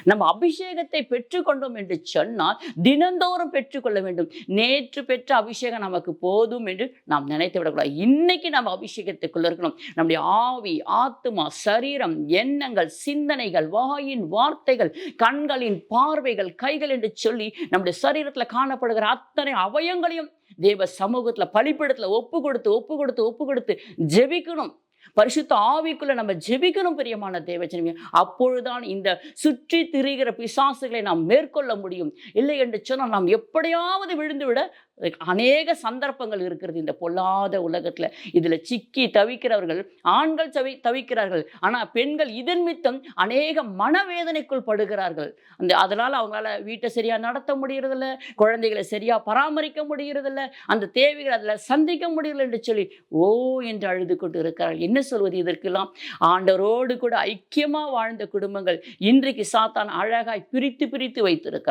நம்ம அபிஷேகத்தை பெற்றுக்கொண்டோம் என்று சொன்னால் தினந்தோறும் பெற்றுக்கொள்ள வேண்டும். நேற்று பெற்ற அபிஷேகம் நமக்கு போதும் என்று நாம் நினைத்து விடக்கூடாது. இன்னைக்கு நம்ம அபிஷேகத்துக்குள்ள இருக்கணும். நம்முடைய ஆவி, ஆத்துமா, சரீரம், எண்ணங்கள், சிந்தனைகள், வாயின் வார்த்தைகள், கண்களின் பார்வைகள், கைகள் என்று சொல்லி நம்முடைய சரீரத்தில் காணப்படுகிற அத்தனை அவயங்களையும் தேவ சமூகத்துல பலிபீடத்துல ஒப்பு கொடுத்து ஜெபிக்கணும். பரிசுத்த ஆவிக்குள்ள நம்ம ஜெபிக்கணும். பிரியமான தேவஜனமே, அப்பொழுதுதான் இந்த சுற்றி திரிகிற பிசாசுகளை நாம் மேற்கொள்ள முடியும். இல்லை என்று சொன்னால் நாம் எப்படியாவது விழுந்து விட அநேக சந்தர்ப்பங்கள் இருக்கிறது இந்த பொல்லாத உலகத்துல. இதுல சிக்கி தவிக்கிறவர்கள் ஆண்கள் தவிக்கிறார்கள். ஆனா பெண்கள் இதன் மித்தம் அநேக மனவேதனைக்குள் படுகிறார்கள். அதனால அவங்களால வீட்டை சரியா நடத்த முடியறதில்ல, குழந்தைகளை சரியா பராமரிக்க முடியறதில்ல, அந்த தேவைகளை அதுல சந்திக்க முடியல என்று சொல்லி ஓ என்று அழுது கொண்டு இருக்கிறார்கள். என்ன சொல்வது இதற்கெல்லாம்? ஆண்டவரோடு கூட ஐக்கியமா வாழ்ந்த குடும்பங்கள் இன்றைக்கு சாத்தான் அழகாய் பிரித்து வைத்திருக்கிறான்.